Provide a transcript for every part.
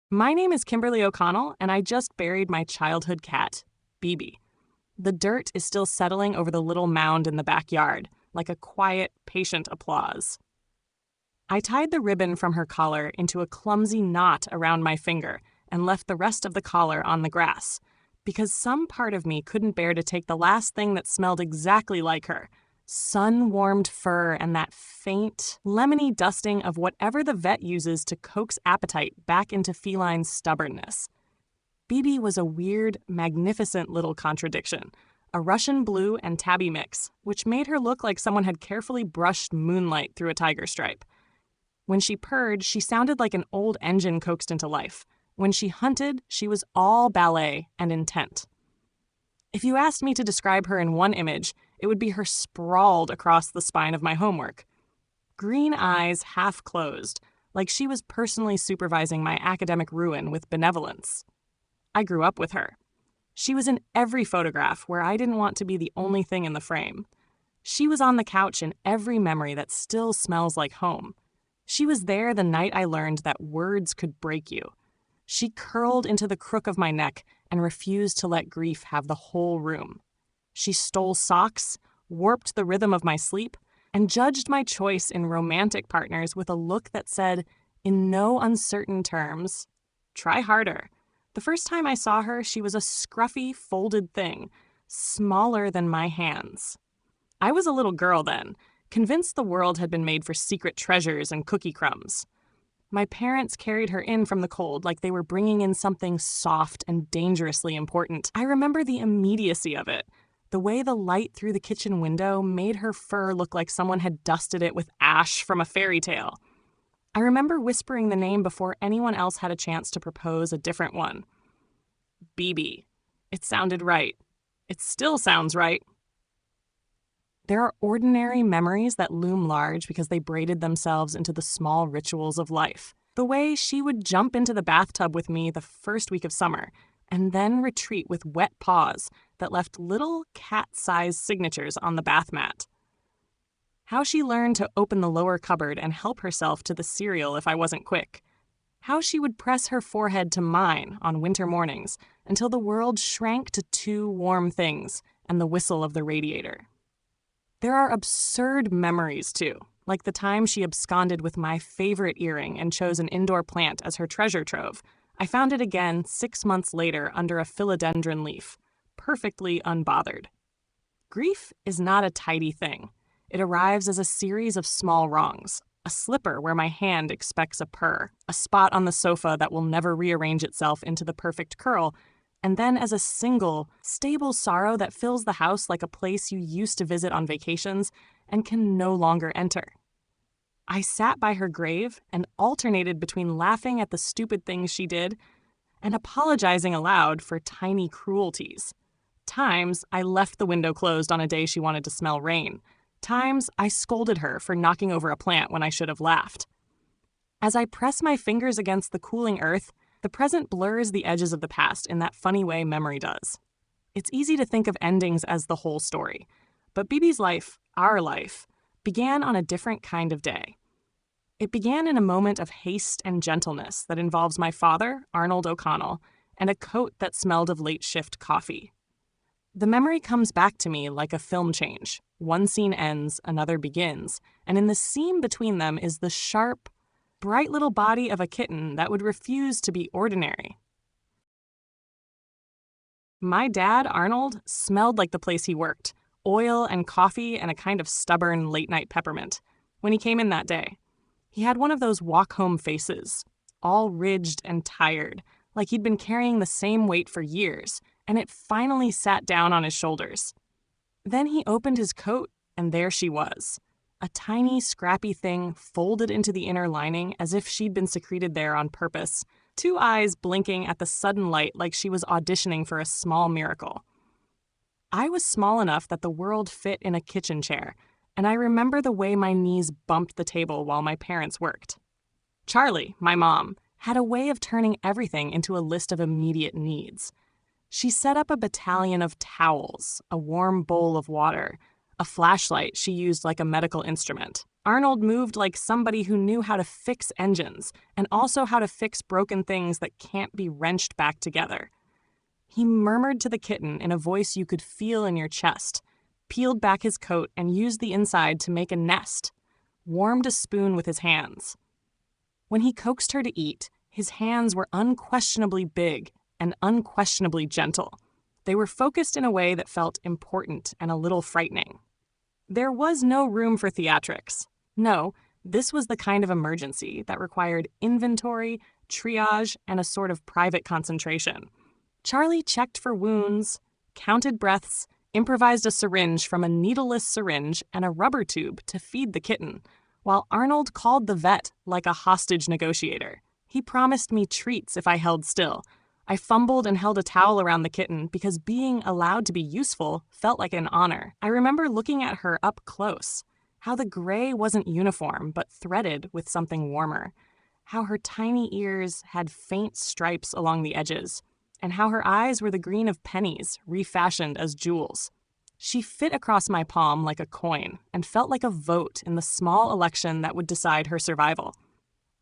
My name is Kimberly O'Connell, and I just buried my childhood cat, Bebe. The dirt is still settling over the little mound in the backyard, like a quiet, patient applause. I tied the ribbon from her collar into a clumsy knot around my finger and left the rest of the collar on the grass, because some part of me couldn't bear to take the last thing that smelled exactly like her, sun-warmed fur and that faint, lemony dusting of whatever the vet uses to coax appetite back into feline stubbornness. Bebe was a weird, magnificent little contradiction, a Russian blue and tabby mix, which made her look like someone had carefully brushed moonlight through a tiger stripe. When she purred, she sounded like an old engine coaxed into life. When she hunted, she was all ballet and intent. If you asked me to describe her in one image, it would be her sprawled across the spine of my homework. Green eyes half closed, like she was personally supervising my academic ruin with benevolence. I grew up with her. She was in every photograph where I didn't want to be the only thing in the frame. She was on the couch in every memory that still smells like home. She was there the night I learned that words could break you. She curled into the crook of my neck and refused to let grief have the whole room. She stole socks, warped the rhythm of my sleep, and judged my choice in romantic partners with a look that said, in no uncertain terms, try harder. The first time I saw her, she was a scruffy, folded thing, smaller than my hands. I was a little girl then, convinced the world had been made for secret treasures and cookie crumbs. My parents carried her in from the cold like they were bringing in something soft and dangerously important. I remember the immediacy of it. The way the light through the kitchen window made her fur look like someone had dusted it with ash from a fairy tale. I remember whispering the name before anyone else had a chance to propose a different one. Bebe. It sounded right. It still sounds right. There are ordinary memories that loom large because they braided themselves into the small rituals of life. The way she would jump into the bathtub with me the first week of summer, and then retreat with wet paws that left little cat-sized signatures on the bath mat. How she learned to open the lower cupboard and help herself to the cereal if I wasn't quick. How she would press her forehead to mine on winter mornings until the world shrank to two warm things and the whistle of the radiator. There are absurd memories, too, like the time she absconded with my favorite earring and chose an indoor plant as her treasure trove. I found it again 6 months later under a philodendron leaf, perfectly unbothered. Grief is not a tidy thing. It arrives as a series of small wrongs, a slipper where my hand expects a purr, a spot on the sofa that will never rearrange itself into the perfect curl, and then as a single, stable sorrow that fills the house like a place you used to visit on vacations and can no longer enter. I sat by her grave and alternated between laughing at the stupid things she did and apologizing aloud for tiny cruelties. Times I left the window closed on a day she wanted to smell rain. Times I scolded her for knocking over a plant when I should have laughed. As I press my fingers against the cooling earth, the present blurs the edges of the past in that funny way memory does. It's easy to think of endings as the whole story, but Bebe's life, our life, began on a different kind of day. It began in a moment of haste and gentleness that involves my father, Arnold O'Connell, and a coat that smelled of late shift coffee. The memory comes back to me like a film change. One scene ends, another begins, and in the seam between them is the sharp, bright little body of a kitten that would refuse to be ordinary. My dad, Arnold, smelled like the place he worked, oil and coffee and a kind of stubborn late-night peppermint, when he came in that day. He had one of those walk-home faces, all ridged and tired, like he'd been carrying the same weight for years, and it finally sat down on his shoulders. Then he opened his coat, and there she was. A tiny, scrappy thing folded into the inner lining as if she'd been secreted there on purpose, two eyes blinking at the sudden light like she was auditioning for a small miracle. I was small enough that the world fit in a kitchen chair, and I remember the way my knees bumped the table while my parents worked. Charlie, my mom, had a way of turning everything into a list of immediate needs. She set up a battalion of towels, a warm bowl of water, a flashlight she used like a medical instrument, Arnold moved like somebody who knew how to fix engines and also how to fix broken things that can't be wrenched back together. He murmured to the kitten in a voice you could feel in your chest, peeled back his coat and used the inside to make a nest, warmed a spoon with his hands. When he coaxed her to eat, his hands were unquestionably big and unquestionably gentle. They were focused in a way that felt important and a little frightening. There was no room for theatrics. No, this was the kind of emergency that required inventory, triage, and a sort of private concentration. Charlie checked for wounds, counted breaths, improvised a syringe from a needleless syringe and a rubber tube to feed the kitten, while Arnold called the vet like a hostage negotiator. He promised me treats if I held still. I fumbled and held a towel around the kitten because being allowed to be useful felt like an honor. I remember looking at her up close, how the gray wasn't uniform but threaded with something warmer, how her tiny ears had faint stripes along the edges, and how her eyes were the green of pennies refashioned as jewels. She fit across my palm like a coin and felt like a vote in the small election that would decide her survival.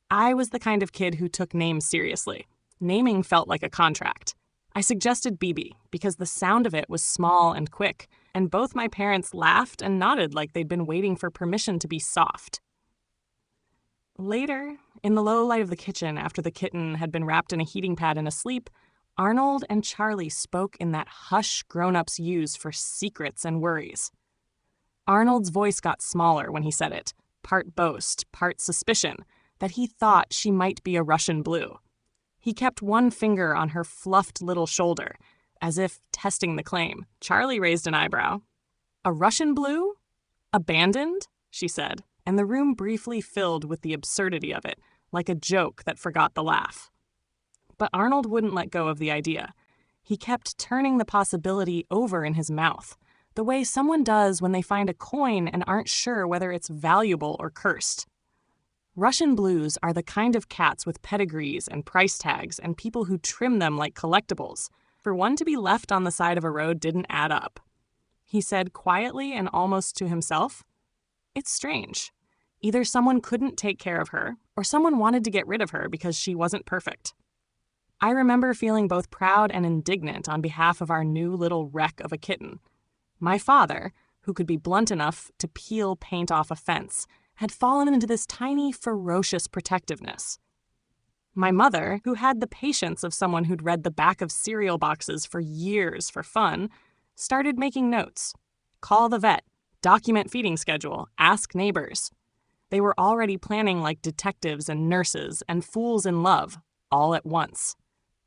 I was the kind of kid who took names seriously. Naming felt like a contract. I suggested Bebe because the sound of it was small and quick, and both my parents laughed and nodded like they'd been waiting for permission to be soft. Later, in the low light of the kitchen after the kitten had been wrapped in a heating pad and asleep, Arnold and Charlie spoke in that hush grown-ups use for secrets and worries. Arnold's voice got smaller when he said it, part boast, part suspicion, that he thought she might be a Russian blue. He kept one finger on her fluffed little shoulder, as if testing the claim. Charlie raised an eyebrow. "A Russian blue? Abandoned?" she said, and the room briefly filled with the absurdity of it, like a joke that forgot the laugh. But Arnold wouldn't let go of the idea. He kept turning the possibility over in his mouth, the way someone does when they find a coin and aren't sure whether it's valuable or cursed. Russian blues are the kind of cats with pedigrees and price tags and people who trim them like collectibles. For one to be left on the side of a road didn't add up. He said quietly and almost to himself, "It's strange. Either someone couldn't take care of her, or someone wanted to get rid of her because she wasn't perfect." I remember feeling both proud and indignant on behalf of our new little wreck of a kitten. My father, who could be blunt enough to peel paint off a fence, had fallen into this tiny, ferocious protectiveness. My mother, who had the patience of someone who'd read the back of cereal boxes for years for fun, started making notes. Call the vet, document feeding schedule, ask neighbors. They were already planning like detectives and nurses and fools in love, all at once.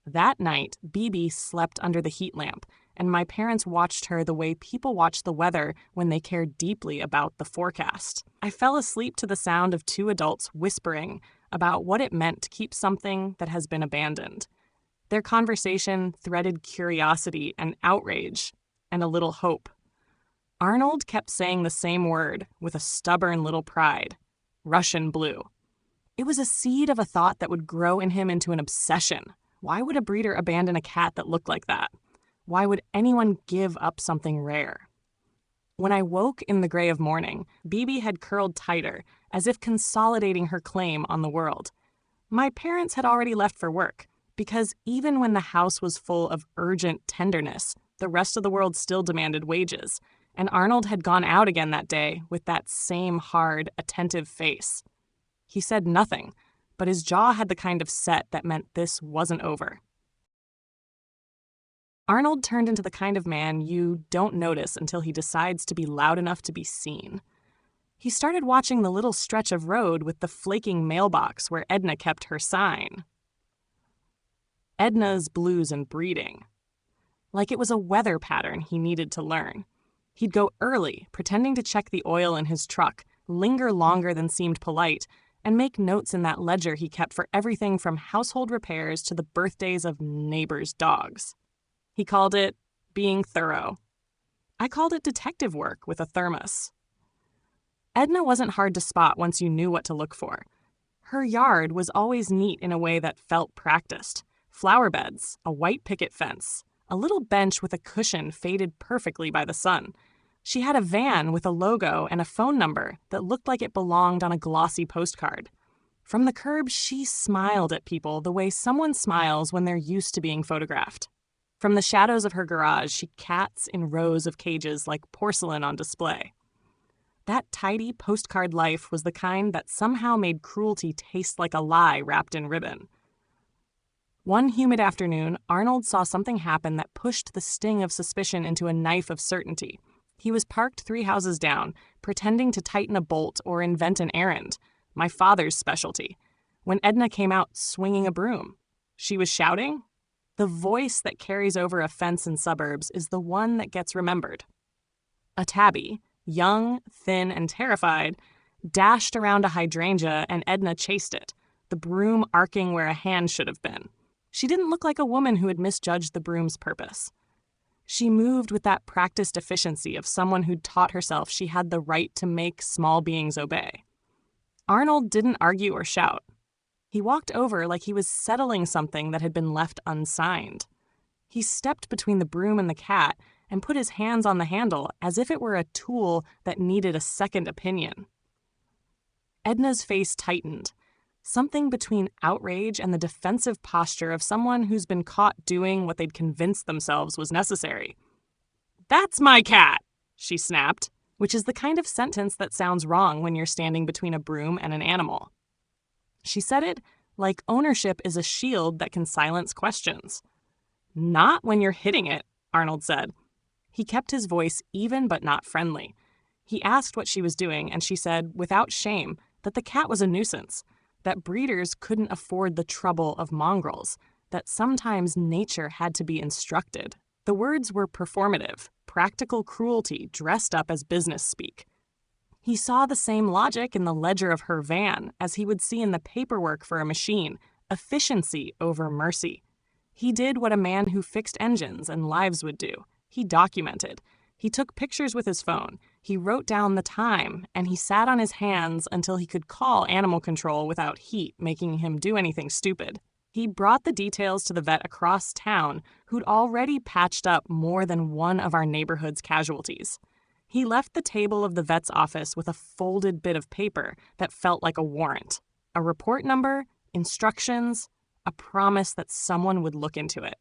That night, Bebe slept under the heat lamp, and my parents watched her the way people watch the weather when they care deeply about the forecast. I fell asleep to the sound of two adults whispering about what it meant to keep something that has been abandoned. Their conversation threaded curiosity and outrage and a little hope. Arnold kept saying the same word with a stubborn little pride, Russian blue. It was a seed of a thought that would grow in him into an obsession. Why would a breeder abandon a cat that looked like that? Why would anyone give up something rare? When I woke in the gray of morning, Bebe had curled tighter, as if consolidating her claim on the world. My parents had already left for work, because even when the house was full of urgent tenderness, the rest of the world still demanded wages, and Arnold had gone out again that day with that same hard, attentive face. He said nothing, but his jaw had the kind of set that meant this wasn't over. Arnold turned into the kind of man you don't notice until he decides to be loud enough to be seen. He started watching the little stretch of road with the flaking mailbox where Edna kept her sign. Edna's Blues and Breeding. Like it was a weather pattern he needed to learn. He'd go early, pretending to check the oil in his truck, linger longer than seemed polite, and make notes in that ledger he kept for everything from household repairs to the birthdays of neighbors' dogs. He called it being thorough. I called it detective work with a thermos. Edna wasn't hard to spot once you knew what to look for. Her yard was always neat in a way that felt practiced. Flower beds, a white picket fence, a little bench with a cushion faded perfectly by the sun. She had a van with a logo and a phone number that looked like it belonged on a glossy postcard. From the curb, she smiled at people the way someone smiles when they're used to being photographed. From the shadows of her garage, she cats in rows of cages like porcelain on display. That tidy postcard life was the kind that somehow made cruelty taste like a lie wrapped in ribbon. One humid afternoon, Arnold saw something happen that pushed the sting of suspicion into a knife of certainty. He was parked 3 houses down, pretending to tighten a bolt or invent an errand, my father's specialty, when Edna came out swinging a broom. She was shouting. The voice that carries over a fence in suburbs is the one that gets remembered. A tabby, young, thin, and terrified, dashed around a hydrangea and Edna chased it, the broom arcing where a hand should have been. She didn't look like a woman who had misjudged the broom's purpose. She moved with that practiced efficiency of someone who'd taught herself she had the right to make small beings obey. Arnold didn't argue or shout. He walked over like he was settling something that had been left unsigned. He stepped between the broom and the cat and put his hands on the handle as if it were a tool that needed a second opinion. Edna's face tightened, something between outrage and the defensive posture of someone who's been caught doing what they'd convinced themselves was necessary. "That's my cat," she snapped, which is the kind of sentence that sounds wrong when you're standing between a broom and an animal. She said it like ownership is a shield that can silence questions. "Not when you're hitting it," Arnold said. He kept his voice even but not friendly. He asked what she was doing, and she said, without shame, that the cat was a nuisance, that breeders couldn't afford the trouble of mongrels, that sometimes nature had to be instructed. The words were performative, practical cruelty dressed up as business speak. He saw the same logic in the ledger of her van as he would see in the paperwork for a machine, efficiency over mercy. He did what a man who fixed engines and lives would do. He documented. He took pictures with his phone. He wrote down the time, and he sat on his hands until he could call animal control without heat making him do anything stupid. He brought the details to the vet across town who'd already patched up more than one of our neighborhood's casualties. He left the table of the vet's office with a folded bit of paper that felt like a warrant, a report number, instructions, a promise that someone would look into it.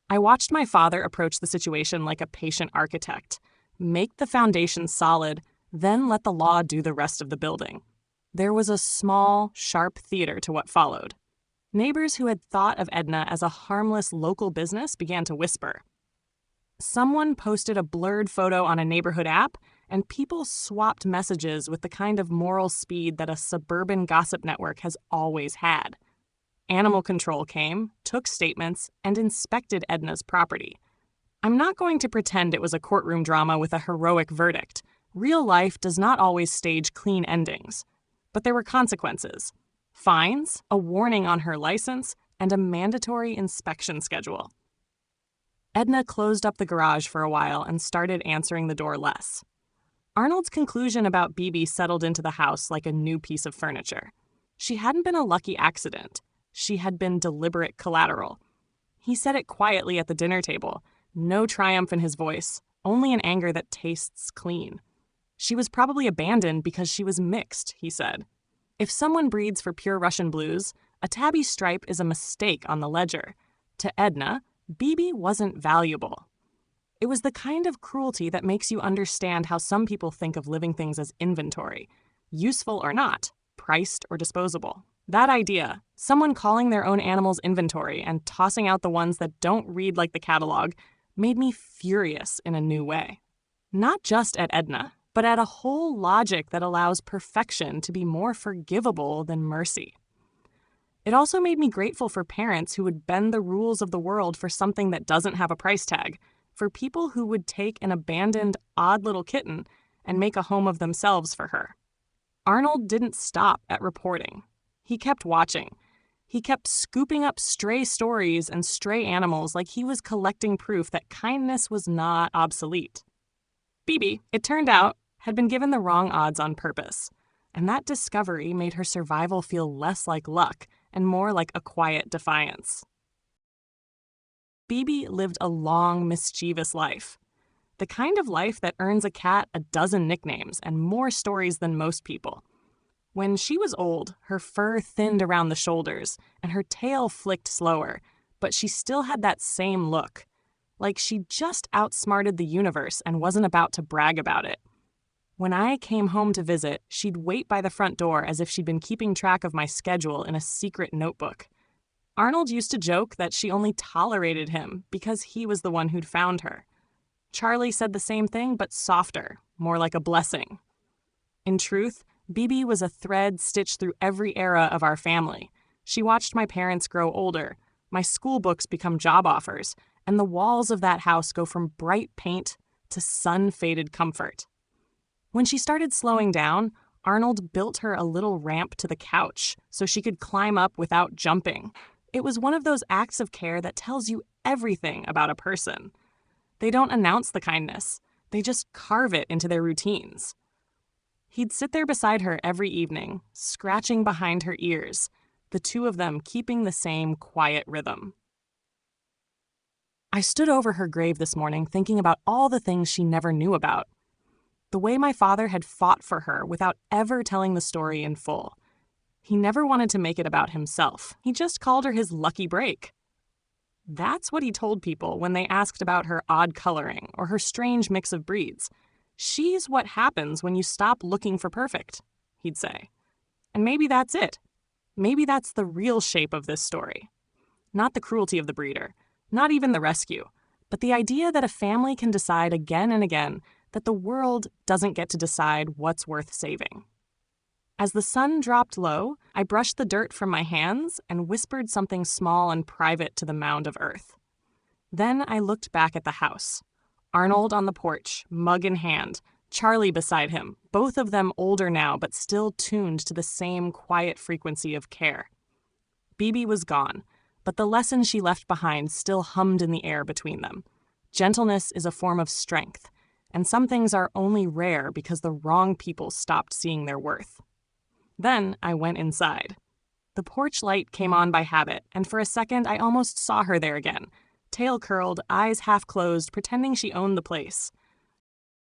I watched my father approach the situation like a patient architect, make the foundation solid, then let the law do the rest of the building. There was a small, sharp theater to what followed. Neighbors who had thought of Edna as a harmless local business began to whisper. Someone posted a blurred photo on a neighborhood app, and people swapped messages with the kind of moral speed that a suburban gossip network has always had. Animal control came, took statements, and inspected Edna's property. I'm not going to pretend it was a courtroom drama with a heroic verdict. Real life does not always stage clean endings. But there were consequences. Fines, a warning on her license, and a mandatory inspection schedule. Edna closed up the garage for a while and started answering the door less. Arnold's conclusion about Bebe settled into the house like a new piece of furniture. She hadn't been a lucky accident. She had been deliberate collateral. He said it quietly at the dinner table, no triumph in his voice, only an anger that tastes clean. She was probably abandoned because she was mixed, he said. If someone breeds for pure Russian blues, a tabby stripe is a mistake on the ledger. To Edna, Bebe wasn't valuable. It was the kind of cruelty that makes you understand how some people think of living things as inventory, useful or not, priced or disposable. That idea, someone calling their own animals inventory and tossing out the ones that don't read like the catalog, made me furious in a new way. Not just at Edna, but at a whole logic that allows perfection to be more forgivable than mercy. It also made me grateful for parents who would bend the rules of the world for something that doesn't have a price tag, for people who would take an abandoned, odd little kitten and make a home of themselves for her. Arnold didn't stop at reporting. He kept watching. He kept scooping up stray stories and stray animals like he was collecting proof that kindness was not obsolete. Bebe, it turned out, had been given the wrong odds on purpose, and that discovery made her survival feel less like luck and more like a quiet defiance. Bebe lived a long, mischievous life. The kind of life that earns a cat a dozen nicknames and more stories than most people. When she was old, her fur thinned around the shoulders and her tail flicked slower, but she still had that same look, like she just outsmarted the universe and wasn't about to brag about it. When I came home to visit, she'd wait by the front door as if she'd been keeping track of my schedule in a secret notebook. Arnold used to joke that she only tolerated him because he was the one who'd found her. Charlie said the same thing, but softer, more like a blessing. In truth, Bebe was a thread stitched through every era of our family. She watched my parents grow older, my school books become job offers, and the walls of that house go from bright paint to sun-faded comfort. When she started slowing down, Arnold built her a little ramp to the couch so she could climb up without jumping. It was one of those acts of care that tells you everything about a person. They don't announce the kindness. They just carve it into their routines. He'd sit there beside her every evening, scratching behind her ears, the two of them keeping the same quiet rhythm. I stood over her grave this morning thinking about all the things she never knew about. The way my father had fought for her without ever telling the story in full. He never wanted to make it about himself. He just called her his lucky break. That's what he told people when they asked about her odd coloring or her strange mix of breeds. She's what happens when you stop looking for perfect, he'd say. And maybe that's it. Maybe that's the real shape of this story. Not the cruelty of the breeder, not even the rescue, but the idea that a family can decide again and again that the world doesn't get to decide what's worth saving. As the sun dropped low, I brushed the dirt from my hands and whispered something small and private to the mound of earth. Then I looked back at the house. Arnold on the porch, mug in hand, Charlie beside him, both of them older now but still tuned to the same quiet frequency of care. Bebe was gone, but the lesson she left behind still hummed in the air between them. Gentleness is a form of strength, and some things are only rare because the wrong people stopped seeing their worth. Then I went inside. The porch light came on by habit, and for a second I almost saw her there again, tail curled, eyes half closed, pretending she owned the place.